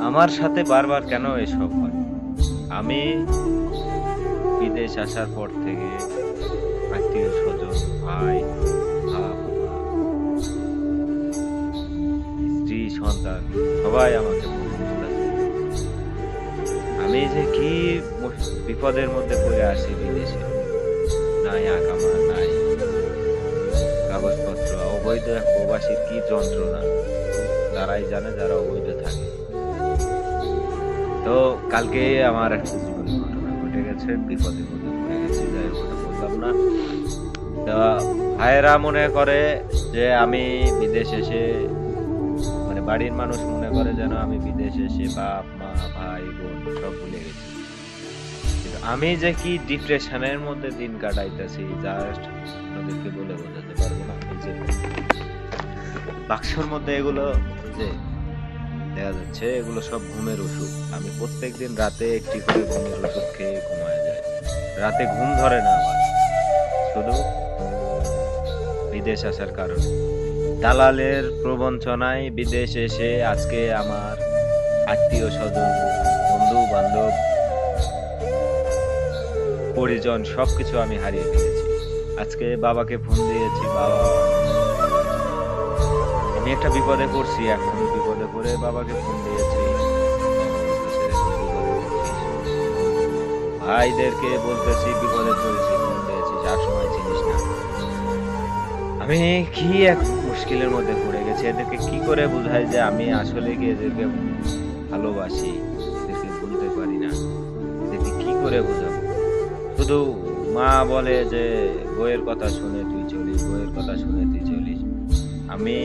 আমার সাথে বারবার কেন এসব হয়? আমি বিদেশ আসার পর থেকে আত্মীয় স্বজন, ভাই, বাপ, মা, স্ত্রী, সন্তান সবাই আমাকে বুঝতেছে। আমি যে কি বিপদের মধ্যে পড়ে আছি বিদেশে। নাই আকামা, নাই কাগজপত্র, অবৈধ এক প্রবাসীর কি যন্ত্রণা তারাই জানে যারা অবৈধ থাকে। তো কালকে আমার একটা জীবনের ঘটনা ঘটে গেছে, বিপদের মধ্যে পড়ে গেছি, যাই হোক ওটা বললাম না। তা ভাইয়েরা মনে করে যে আমি বিদেশ এসে, মানে বাড়ির মানুষ মনে করে যেন আমি বিদেশ এসে বাপ মা ভাই বোন সব ভুলে গেছি। কিন্তু আমি যে কি ডিপ্রেশনের মধ্যে দিন কাটাইতেছি জাস্ট আপনাদেরকে বলে বোঝাতে পারবো না। এই যে বাক্সর মধ্যে এগুলো যে দেখা যাচ্ছে এগুলো সব ঘুমের ওষুধ। আমি প্রত্যেকদিন রাতে একটি করে ঘুমের ওষুধ খেয়ে ঘুমায় যাই। রাতে ঘুম ধরে না আমার, শুধু বিদেশ আসার কারণে। দালালের প্রবঞ্চনায় বিদেশ এসে আজকে আমার আত্মীয় স্বজন, বন্ধু বান্ধব, পরিজন সবকিছু আমি হারিয়ে ফেলেছি। আজকে বাবাকে ফোন দিয়েছি, বাবা আমি একটা বিপদে পড়ছি, এখন বিপদে পড়ে বাবাকে ফোন দিয়েছি। ভাইদেরকে বলতেছি বিপদে পড়েছি, ফোন দিয়েছি, যার সময় চিনিস না। আমি কি এক মুশকিলের মধ্যে পড়ে গেছি। এদেরকে কি করে বুঝাই যে আমি আসলে কি এদেরকে ভালোবাসি, এদেরকে ভুলতে পারি না, এদেরকে কি করে বুঝাবো? শুধু মা বলে যে বইয়ের কথা শুনে তুই চলিস, বইয়ের কথা শুনে তুই চলিস। আমি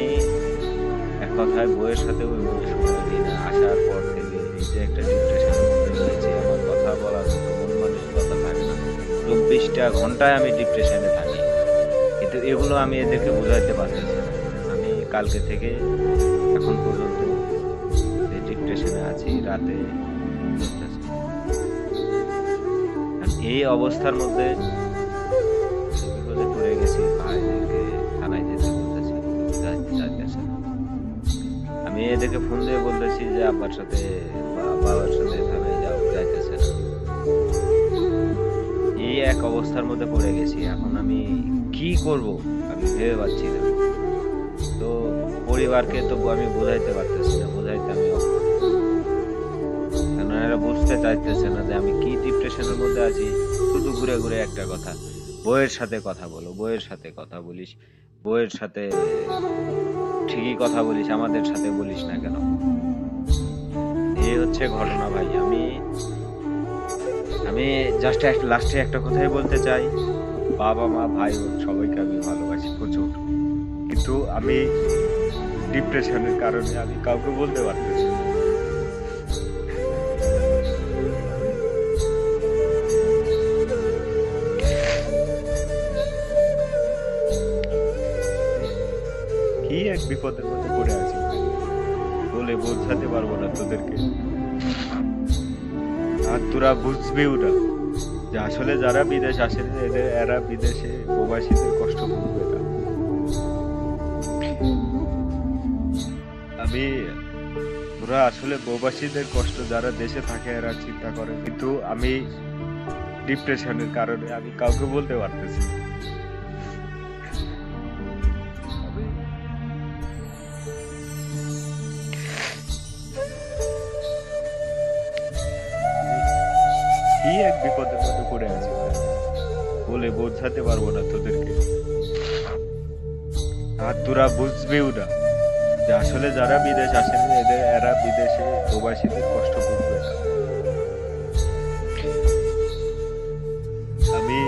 এক কথায় বইয়ের সাথে ওইভাবে সময় দিই না। আসার পর থেকে এই যে একটা ডিপ্রেশনের মধ্যে রয়েছে, আমার কথা বলার মতো মন মানসিকতা থাকে না। 24টা ঘন্টায় আমি ডিপ্রেশনে থাকি, কিন্তু এগুলো আমি এদেরকে বুঝাইতে পারতেছি না। আমি কালকে থেকে এখন পর্যন্ত এই ডিপ্রেশনে আছি, রাতে ঘুরতেছি। এই অবস্থার মধ্যে বিপদে পড়ে গেছি, ভাইদেরকে থানায় যেতে বলতেছি, যাইতেছে না। আমি এদেরকে ফোন দিয়ে বলতেছি যে আব্বার সাথে বাবার সাথে থানায় যাও, যাইতেছে না। এই এক অবস্থার মধ্যে পড়ে গেছি, এখন আমি কি করব আমি ভেবে পাচ্ছি না। তো পরিবারকে তো আমি বোঝাইতে পারতেছি না, বোঝাইতে আমি কেন এরা বুঝতে চাইতেছে না যে আমি কি ডিপ্রেশনের মধ্যে আছি। শুধু ঘুরে ঘুরে একটা কথা, বইয়ের সাথে কথা বলো, বইয়ের সাথে কথা বলিস, বইয়ের সাথে ঠিকই কথা বলিস, আমাদের সাথে বলিস না কেন? এই হচ্ছে ঘটনা ভাই। আমি আমি জাস্ট লাস্টে একটা কথাই বলতে চাই, বাবা মা ভাই বোন সবাইকে আমি ভালোবাসি প্রচুর, কিন্তু আমি ডিপ্রেশনের কারণে আমি কাউকে বলতে পারতেছি না। কি এক বিপদের মধ্যে পড়ে আছি বলে বোঝাতে পারবো না তোদেরকে। আর তোরা বুঝবেও না যে আসলে যারা বিদেশ আসেন এরা বিদেশে প্রবাসীদের কষ্ট ভুগবে না। আমি তোরা আসলে প্রবাসীদের কষ্ট যারা দেশে থাকে এরা চিন্তা করে, কিন্তু আমি ডিপ্রেশনের কারণে আমি কাউকে বলতে পারতেছি না। কি এক বিপদের মধ্যে পড়ে আছি বলে বোঝাতে পারবো না তোদেরকে। আর তোরা বুঝবেও না যে আসলে যারা বিদেশ আসেন এরা বিদেশে প্রবাসীদের কষ্ট ভুগবে না। আমি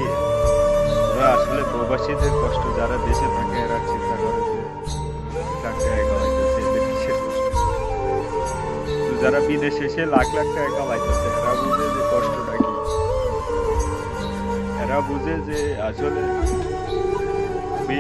ওরা আসলে প্রবাসীদের কষ্ট যারা দেশে থাকে এরা চিন্তা করে যে লাখ টাকা কামাইতেছে, এদের কিসের কষ্ট? যারা বিদেশে এসে লাখ লাখ টাকা কামাইতেছে এরা বুঝে যে কষ্টটা কি, এরা বুঝে যে আসলে আমি